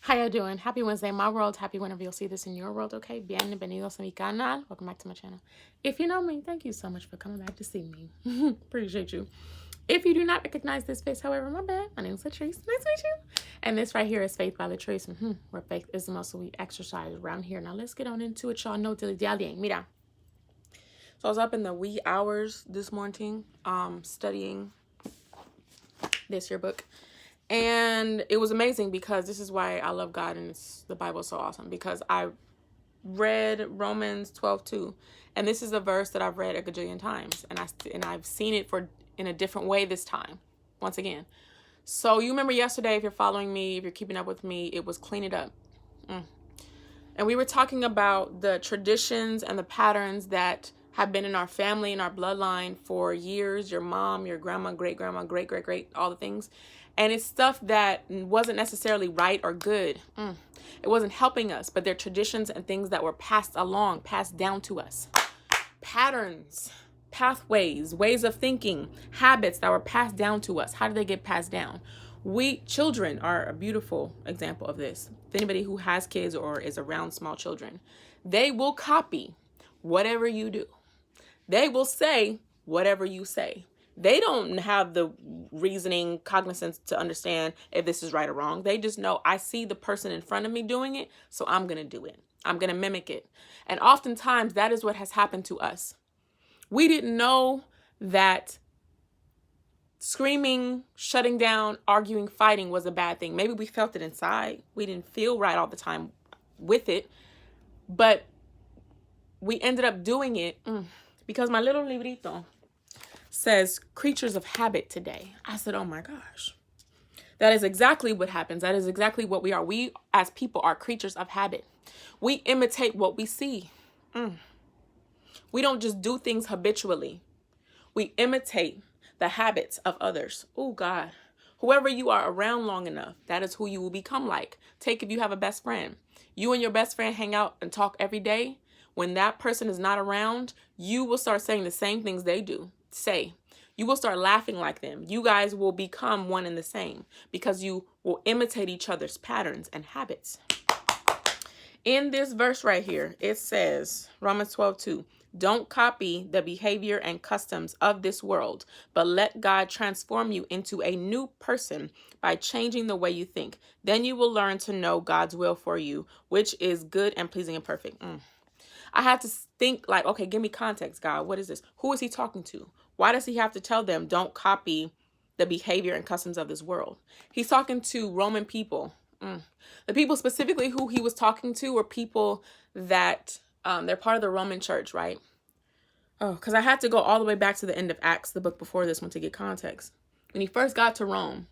How you doing? Happy Wednesday in my world. Happy whenever you'll see this in your world, okay? Bienvenidos a mi canal. Welcome back to my channel. If you know me, thank you so much for coming back to see me. Appreciate you. If you do not recognize this face, however, my bad. My name is Latrice. Nice to meet you. And this right here is Faith by Latrice. Where faith is the muscle we exercise around here. Now let's get on into it, y'all. No dilly dallying. Mira. So I was up in the wee hours this morning, studying this here book. And it was amazing because this is why I love God and the Bible is so awesome, because I read Romans 12:2, and this is a verse that I've read a gajillion times, and I've seen it in a different way this time, once again. So you remember yesterday, if you're following me, if you're keeping up with me, it was clean it up. And we were talking about the traditions and the patterns that have been in our family, in our bloodline for years, your mom, your grandma, great-grandma, great-great-great, all the things. And it's stuff that wasn't necessarily right or good. It wasn't helping us, but they're traditions and things that were passed down to us. Patterns, pathways, ways of thinking, habits that were passed down to us. How did they get passed down? Children are a beautiful example of this. If anybody who has kids or is around small children, they will copy whatever you do. They will say whatever you say. They don't have the reasoning, cognizance to understand if this is right or wrong. They just know, I see the person in front of me doing it, so I'm going to do it. I'm going to mimic it. And oftentimes that is what has happened to us. We didn't know that screaming, shutting down, arguing, fighting was a bad thing. Maybe we felt it inside. We didn't feel right all the time with it, but we ended up doing it because my little librito says creatures of habit today. I said, oh my gosh, that is exactly what happens. That is exactly what we are. We as people are creatures of habit. We imitate what we see. We don't just do things habitually. We imitate the habits of others. Oh God, whoever you are around long enough, that is who you will become like. Take if you have a best friend. You and your best friend hang out and talk every day. When that person is not around, you will start saying the same things they do. You will start laughing like them. You guys will become one and the same because you will imitate each other's patterns and habits. In this verse right here, it says, Romans 12:2, don't copy the behavior and customs of this world, but let God transform you into a new person by changing the way you think. Then you will learn to know God's will for you, which is good and pleasing and perfect. I had to think like, okay, give me context, God. What is this? Who is he talking to? Why does he have to tell them don't copy the behavior and customs of this world? He's talking to Roman people. The people specifically who he was talking to were people that they're part of the Roman church, right? Oh, because I had to go all the way back to the end of Acts, the book before this one, to get context. When he first got to Rome,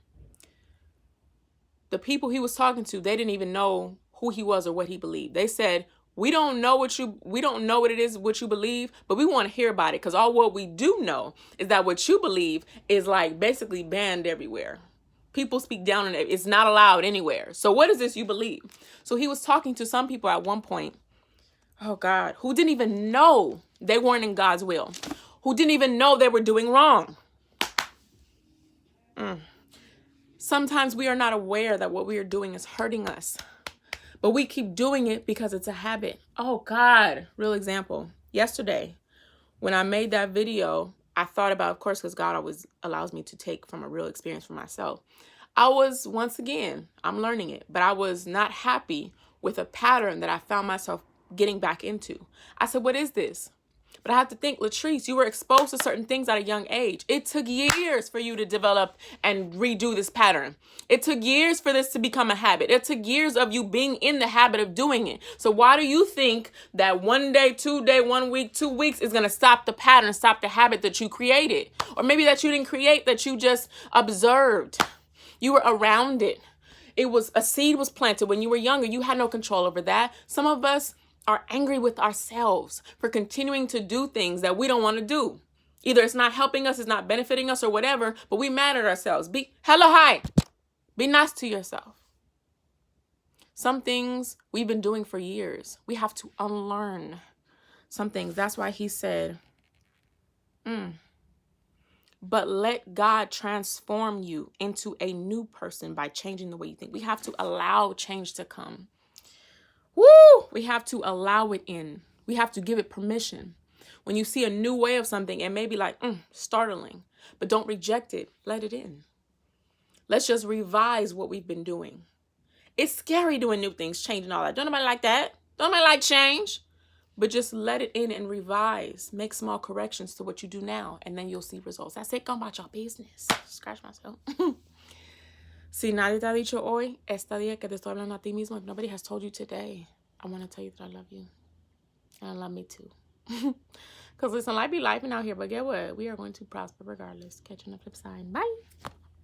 the people he was talking to, they didn't even know who he was or what he believed. They said, we don't know what it is, what you believe, but we want to hear about it. Because all what we do know is that what you believe is like basically banned everywhere. People speak down on it. It's not allowed anywhere. So what is this you believe? So he was talking to some people at one point, oh God, who didn't even know they weren't in God's will, who didn't even know they were doing wrong. Sometimes we are not aware that what we are doing is hurting us. But we keep doing it because it's a habit. Oh God, real example. Yesterday, when I made that video, I thought about, of course, because God always allows me to take from a real experience for myself. I was, once again, I'm learning it, but I was not happy with a pattern that I found myself getting back into. I said, what is this? But I have to think, Latrice, you were exposed to certain things at a young age. It took years for you to develop and redo this pattern. It took years for this to become a habit. It took years of you being in the habit of doing it. So why do you think that 1 day, 2 days, 1 week, 2 weeks is going to stop the pattern, stop the habit that you created? Or maybe that you didn't create, that you just observed. You were around it. A seed was planted when you were younger. You had no control over that. Some of us are angry with ourselves for continuing to do things that we don't want to do. Either it's not helping us, it's not benefiting us or whatever, but we mad at ourselves. Be nice to yourself. Some things we've been doing for years. We have to unlearn some things. That's why he said, but let God transform you into a new person by changing the way you think. We have to allow change to come. Woo! We have to allow it in. We have to give it permission. When you see a new way of something, it may be like, startling, but don't reject it. Let it in. Let's just revise what we've been doing. It's scary doing new things, changing all that. Don't nobody like that. Don't nobody like change. But just let it in and revise. Make small corrections to what you do now, and then you'll see results. That's it. Go about your business. Scratch myself. Si nadie te ha dicho hoy, esta día que te estoy hablando a ti mismo, if nobody has told you today, I want to tell you that I love you. And I love me too. Because listen, life be life out here, but get what? We are going to prosper regardless. Catch you on the flip side. Bye.